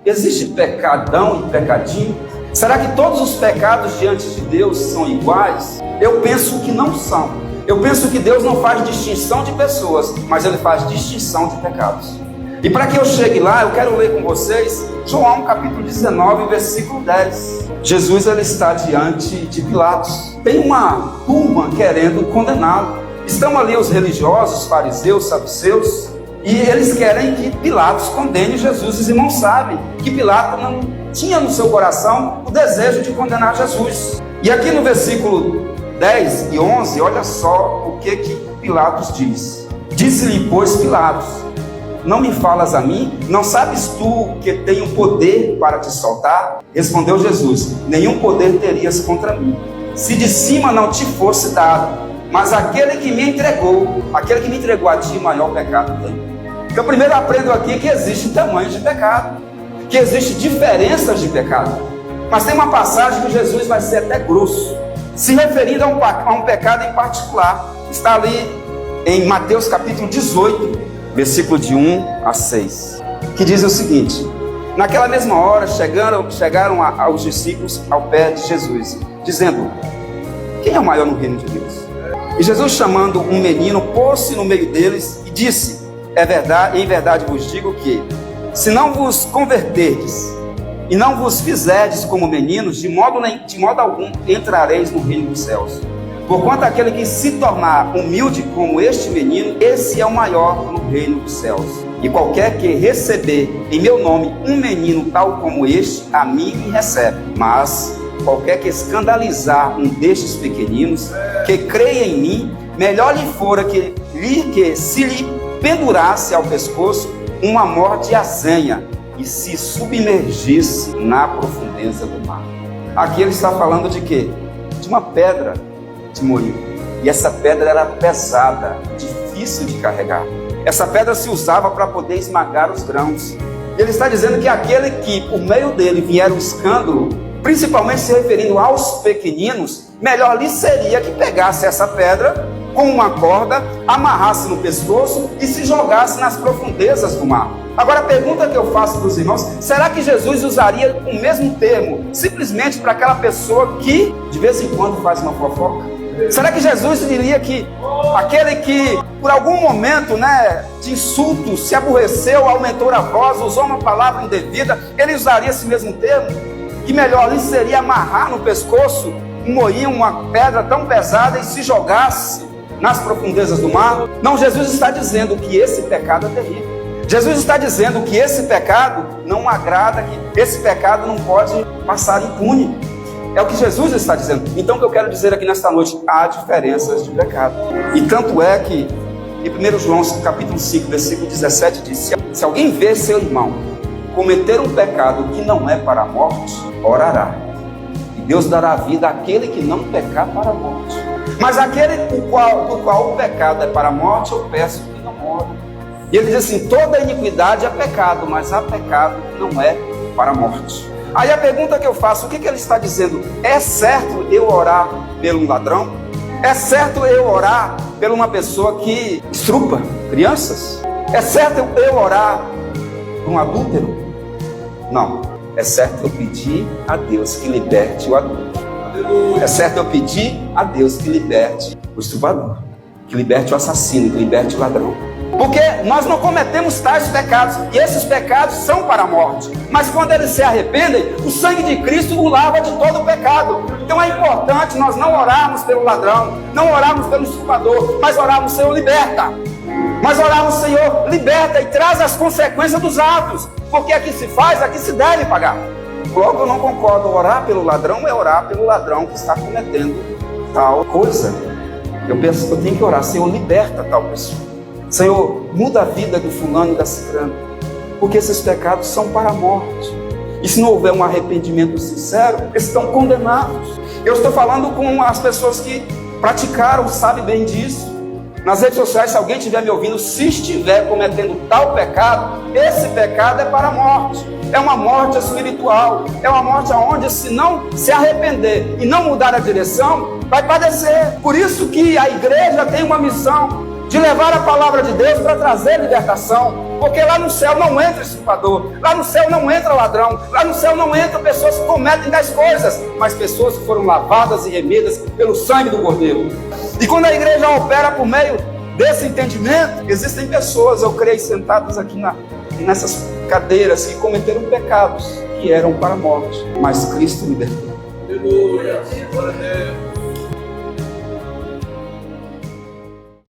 existe pecadão e pecadinho? Será que todos os pecados diante de Deus são iguais? Eu penso que não são. Eu penso que Deus não faz distinção de pessoas, mas Ele faz distinção de pecados. E para que eu chegue lá, eu quero ler com vocês João capítulo 19, versículo 10. Jesus ele está diante de Pilatos. Tem uma turma querendo condená-lo. Estão ali os religiosos, fariseus, saduceus, e eles querem que Pilatos condene Jesus. Os irmãos sabem que Pilatos não tinha no seu coração o desejo de condenar Jesus. E aqui no versículo 10 e 11, olha só o que Pilatos diz. Disse-lhe, pois, Pilatos: não me falas a mim? Não sabes tu que tenho poder para te soltar? Respondeu Jesus: nenhum poder terias contra mim, se de cima não te fosse dado. Mas aquele que me entregou a ti, maior pecado tem. Então primeiro eu aprendo aqui que existe tamanhos de pecado, que existe diferenças de pecado. Mas tem uma passagem que Jesus vai ser até grosso, se referindo a um pecado em particular. Está ali em Mateus capítulo 18, versículo de 1 a 6, que diz o seguinte: naquela mesma hora chegaram aos discípulos ao pé de Jesus, dizendo: quem é o maior no reino de Deus? E Jesus, chamando um menino, pôs-se no meio deles e disse: em verdade vos digo que, se não vos converterdes e não vos fizerdes como meninos, de modo algum entrareis no reino dos céus. Porquanto aquele que se tornar humilde como este menino, esse é o maior no reino dos céus. E qualquer que receber em meu nome um menino tal como este, a mim me recebe. Mas qualquer que escandalizar um destes pequeninos, que creia em mim, melhor lhe fora que se lhe pendurasse ao pescoço uma morte azenha e se submergisse na profundeza do mar. Aqui ele está falando de quê? De uma pedra de moinho. E essa pedra era pesada, difícil de carregar. Essa pedra se usava para poder esmagar os grãos. E ele está dizendo que aquele que por meio dele vier o escândalo, principalmente se referindo aos pequeninos, melhor lhe seria que pegasse essa pedra com uma corda, amarrasse no pescoço e se jogasse nas profundezas do mar. Agora a pergunta que eu faço para os irmãos: será que Jesus usaria o mesmo termo simplesmente para aquela pessoa que de vez em quando faz uma fofoca? Será que Jesus diria que aquele que por algum momento de insulto se aborreceu, aumentou a voz, usou uma palavra indevida, ele usaria esse mesmo termo? Que melhor lhe seria amarrar no pescoço um moinho, uma pedra tão pesada e se jogasse nas profundezas do mar? Não, Jesus está dizendo que esse pecado é terrível. Jesus está dizendo que esse pecado não agrada, que esse pecado não pode passar impune. É o que Jesus está dizendo. Então o que eu quero dizer aqui nesta noite: há diferenças de pecado. E tanto é que em 1 João capítulo 5, versículo 17 diz: se alguém vê seu irmão cometer um pecado que não é para a morte, orará, e Deus dará vida àquele que não pecar para a morte. Mas aquele do qual o pecado é para a morte, eu peço que não morra. E ele diz assim: toda iniquidade é pecado, mas há pecado que não é para a morte. Aí a pergunta que eu faço: o que ele está dizendo? É certo eu orar pelo ladrão? É certo eu orar por uma pessoa que estrupa crianças? É certo eu orar por um adúltero? Não. É certo eu pedir a Deus que liberte o adúltero. É certo eu pedir a Deus que liberte o estuprador, que liberte o assassino, que liberte o ladrão. Porque nós não cometemos tais pecados, e esses pecados são para a morte. Mas quando eles se arrependem, o sangue de Cristo o lava de todo o pecado. Então é importante nós não orarmos pelo ladrão, não orarmos pelo estuprador, mas orarmos: Senhor, liberta. Mas orarmos: Senhor, liberta e traz as consequências dos atos. Porque aqui se faz, aqui se deve pagar. Logo eu não concordo. Orar pelo ladrão é orar pelo ladrão que está cometendo tal coisa. Eu penso que eu tenho que orar: Senhor, liberta tal pessoa. Senhor, muda a vida do fulano e da ciclana, porque esses pecados são para a morte. E se não houver um arrependimento sincero, eles estão condenados. Eu estou falando com as pessoas que praticaram, sabem bem disso. Nas redes sociais, se alguém estiver me ouvindo, se estiver cometendo tal pecado, esse pecado é para a morte. É uma morte espiritual. É uma morte onde, se não se arrepender e não mudar a direção, vai padecer. Por isso que a igreja tem uma missão. de levar a palavra de Deus para trazer libertação. Porque lá no céu não entra estuprador, lá no céu não entra ladrão, lá no céu não entra pessoas que cometem 10 coisas, mas pessoas que foram lavadas e remidas pelo sangue do Cordeiro. E quando a igreja opera por meio desse entendimento, existem pessoas, eu creio, sentadas aqui nessas cadeiras que cometeram pecados que eram para a morte, mas Cristo libertou. Aleluia.